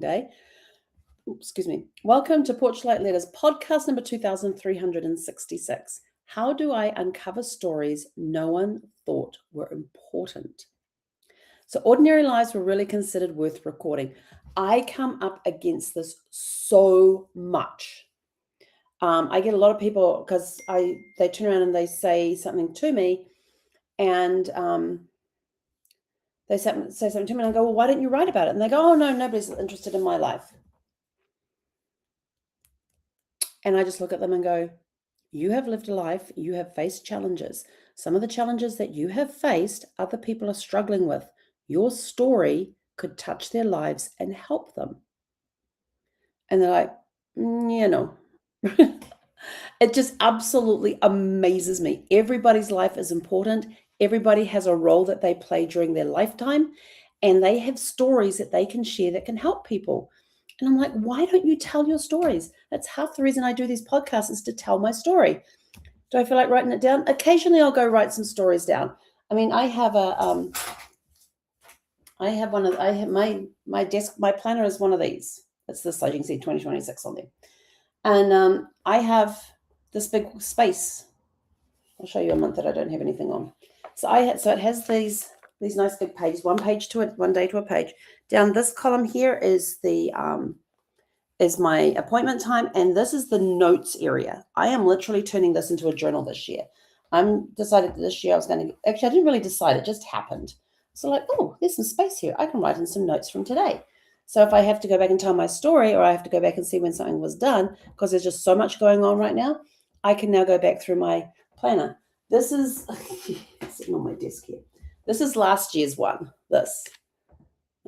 Day. Excuse me. Welcome to Porchlight Letters, podcast number 2366. How do I uncover stories no one thought were important? So ordinary lives were really considered worth recording. I come up against this so much. I get a lot of people because they turn around and they say something to me, and they say something to me, and I go, well, why don't you write about it? And they go, oh, no, nobody's interested in my life. And I just look at them and go, you have lived a life, you have faced challenges. Some of the challenges that you have faced, other people are struggling with. Your story could touch their lives and help them. And they're like, It just absolutely amazes me. Everybody's life is important. Everybody has a role that they play during their lifetime, and they have stories that they can share that can help people. And I'm like, why don't you tell your stories? That's half the reason I do these podcasts, is to tell my story. Do I feel like writing it down? Occasionally I'll go write some stories down. I mean, I have my desk, my planner is one of these. It's this, you can see 2026 on there. And I have this big space. I'll show you a month that I don't have anything on. So it has these nice big pages, one day to a page. Down this column here is is my appointment time, and this is the notes area. I am literally turning this into a journal this year. I'm decided that this year I was going to, actually I didn't really decide, it just happened. So like, oh, there's some space here. I can write in some notes from today. So if I have to go back and tell my story, or I have to go back and see when something was done, because there's just so much going on right now, I can now go back through my planner. This is sitting on my desk here. This is last year's one, this.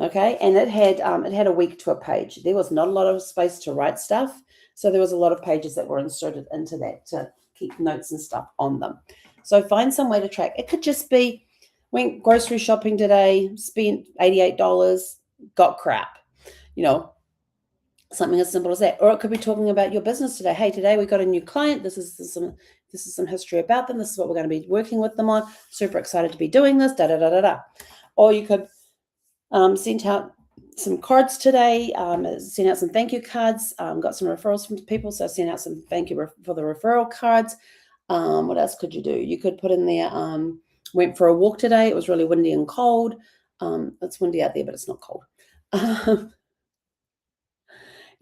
Okay, and it had a week to a page. There was not a lot of space to write stuff, so there was a lot of pages that were inserted into that to keep notes and stuff on them. So find some way to track. It could just be, went grocery shopping today, spent $88, got crap, something as simple as that. Or it could be talking about your business today. Hey, today we got a new client. This is some history about them. This is what we're going to be working with them on. Super excited to be doing this. Da da da da da. Or you could sent out some cards today, sent out some thank you cards, got some referrals from people, so sent out some thank you for the referral cards. What else could you do? You could put in there, went for a walk today. It was really windy and cold. It's windy out there, but it's not cold.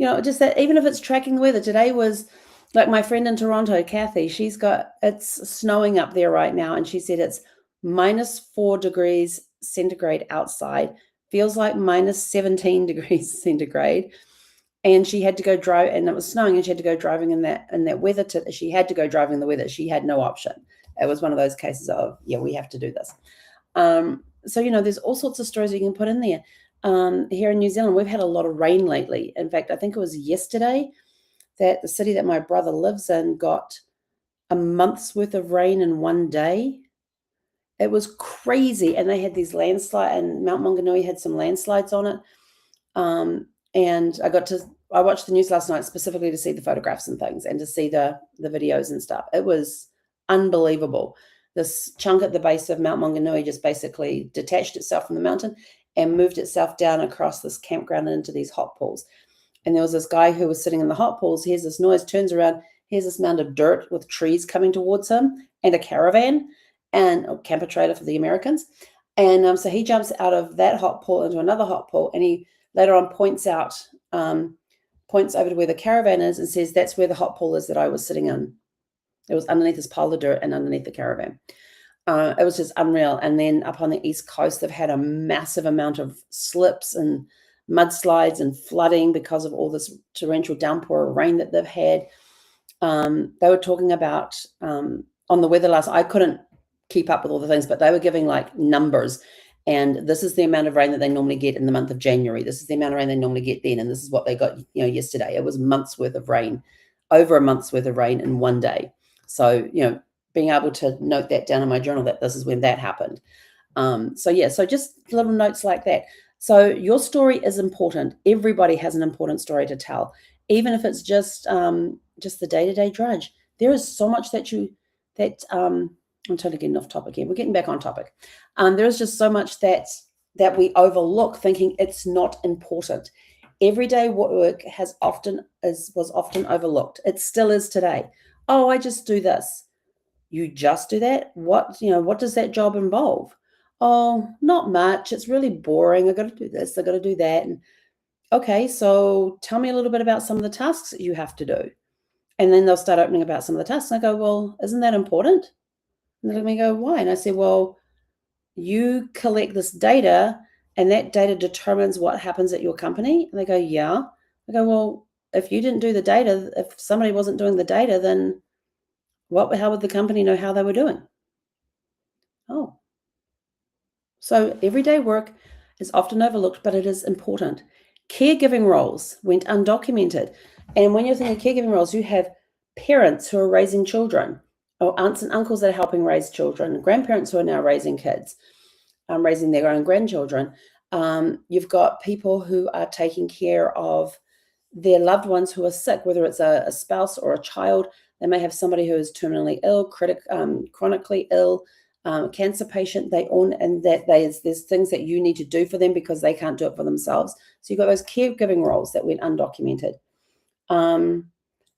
Just that, even if it's tracking the weather. Today was, like my friend in Toronto, Kathy, it's snowing up there right now, and she said it's -4 degrees centigrade outside. Feels like -17 degrees centigrade, and she had to go drive, and it was snowing, and she had to go driving in that weather. She had to go driving in the weather. She had no option. It was one of those cases of, yeah, we have to do this. So there's all sorts of stories you can put in there. Here in New Zealand, we've had a lot of rain lately. In fact, I think it was yesterday that the city that my brother lives in got a month's worth of rain in one day. It was crazy. And they had these landslides, and Mount Maunganui had some landslides on it. And I watched the news last night specifically to see the photographs and things, and to see the videos and stuff. It was unbelievable. This chunk at the base of Mount Maunganui just basically detached itself from the mountain and moved itself down across this campground and into these hot pools. And there was this guy who was sitting in the hot pools, hears this noise, turns around, here's this mound of dirt with trees coming towards him, and a caravan, and a camper trailer for the Americans. And so he jumps out of that hot pool into another hot pool, and he later on points over to where the caravan is and says, that's where the hot pool is that I was sitting in. It was underneath this pile of dirt and underneath the caravan. It was just unreal. And then up on the East Coast, they've had a massive amount of slips and mudslides and flooding because of all this torrential downpour of rain that they've had. They were talking about on the weather last. I couldn't keep up with all the things, but they were giving like numbers. And this is the amount of rain that they normally get in the month of January. This is the amount of rain they normally get then. And this is what they got, yesterday. It was months worth of rain, over a month's worth of rain in one day. So, being able to note that down in my journal that this is when that happened. So just little notes like that. So your story is important. Everybody has an important story to tell, even if it's just the day-to-day drudge. There is so much I'm totally getting off topic here. We're getting back on topic. There is just so much that we overlook, thinking it's not important. Everyday work was often overlooked. It still is today. Oh, I just do this. You just do that? What does that job involve? Oh, not much. It's really boring. I got to do this. I got to do that. And okay, so tell me a little bit about some of the tasks that you have to do. And then they'll start opening about some of the tasks. And I go, well, isn't that important? And they'll go, why? And I say, well, you collect this data and that data determines what happens at your company. And they go, yeah. I go, well, if you didn't do the data, if somebody wasn't doing the data, then how would the company know how they were doing? Oh. So everyday work is often overlooked, but it is important. Caregiving roles went undocumented. And when you're thinking caregiving roles, you have parents who are raising children, or aunts and uncles that are helping raise children, grandparents who are now raising kids, raising their own grandchildren. You've got people who are taking care of their loved ones who are sick, whether it's a spouse or a child. They may have somebody who is terminally ill, chronically ill, cancer patient. There's things that you need to do for them because they can't do it for themselves. So you've got those caregiving roles that went undocumented.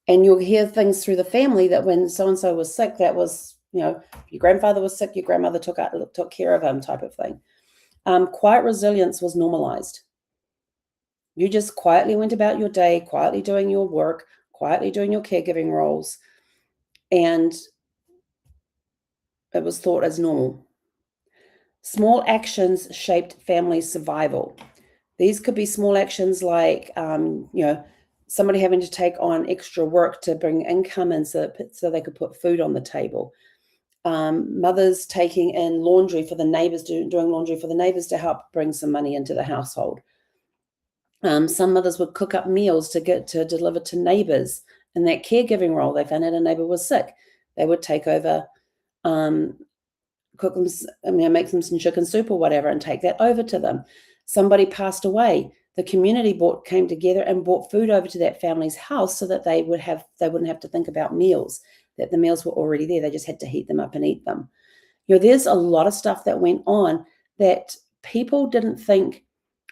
And you'll hear things through the family that when so-and-so was sick, that was, your grandfather was sick, your grandmother took care of him, type of thing. Quiet resilience was normalized. You just quietly went about your day, quietly doing your work, quietly doing your caregiving roles, and it was thought as normal. Small actions shaped family survival. These could be small actions like, somebody having to take on extra work to bring income in so they could put food on the table. Mothers taking in laundry for the neighbors, doing laundry for the neighbors to help bring some money into the household. Some mothers would cook up meals to deliver to neighbors. In that caregiving role, they found out a neighbor was sick. They would take over, cook them, make them some chicken soup or whatever, and take that over to them. Somebody passed away. The community came together and brought food over to that family's house so that they wouldn't have to think about meals, that the meals were already there. They just had to heat them up and eat them. There's a lot of stuff that went on that people didn't think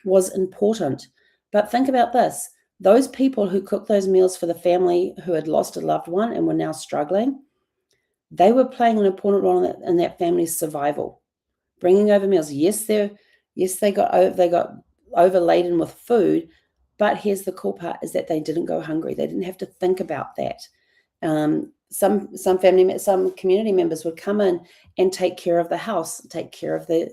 was important. But think about this. Those people who cooked those meals for the family who had lost a loved one and were now struggling, they were playing an important role in that family's survival, bringing over meals. Yes, they got overladen with food, but here's the cool part: is that they didn't go hungry. They didn't have to think about that. Some community members would come in and take care of the house, take care of the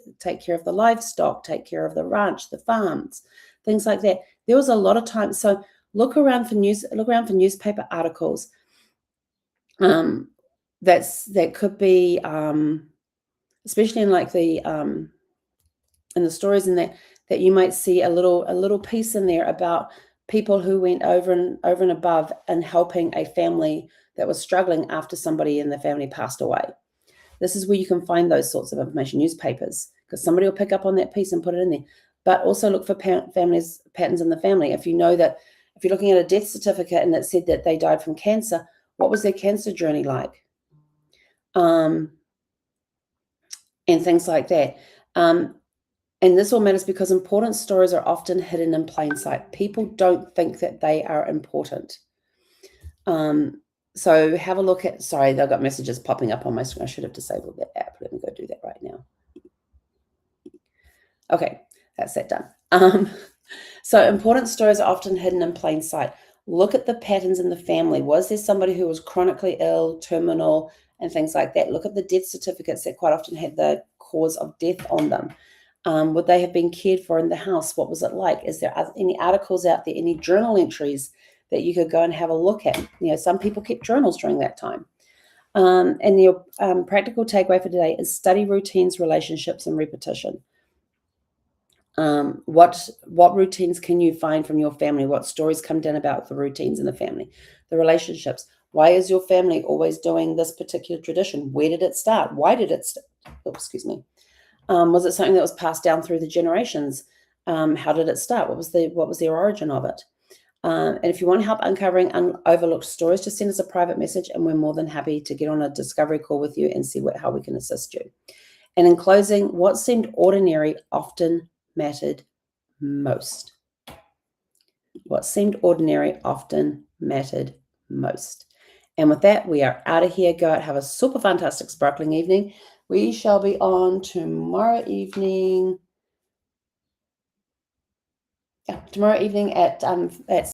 livestock, take care of the ranch, the farms, things like that. There was a lot of time. So look around for newspaper articles. That could be, especially in like in the stories in that you might see a little piece in there about people who went over and above and helping a family that was struggling after somebody in the family passed away. This is where you can find those sorts of information, newspapers, because somebody will pick up on that piece and put it in there. But also look for patterns in the family. If you know that, if you're looking at a death certificate and it said that they died from cancer, what was their cancer journey like? And things like that. And this all matters because important stories are often hidden in plain sight. People don't think that they are important. So have a look at, sorry, they've got messages popping up on my screen. I should have disabled that app. Let me go do that right now. Okay, that's that done. So important stories are often hidden in plain sight. Look at the patterns in the family. Was there somebody who was chronically ill, terminal, and things like that? Look at the death certificates that quite often had the cause of death on them. Would they have been cared for in the house? What was it like? Is there any articles out there, any journal entries that you could go and have a look at? Some people kept journals during that time. And your practical takeaway for today is study routines, relationships, and repetition. What routines can you find from your family? What stories come down about the routines in the family? The relationships. Why is your family always doing this particular tradition? Where did it start? Why did it start? Oh, excuse me. Was it something that was passed down through the generations? How did it start? What was the origin of it? And if you want help uncovering overlooked stories, just send us a private message and we're more than happy to get on a discovery call with you and see how we can assist you. And in closing, what seemed ordinary often mattered most. What seemed ordinary often mattered most. And with that, we are out of here. Go out, have a super fantastic, sparkling evening. We shall be on tomorrow evening. Yeah, tomorrow evening at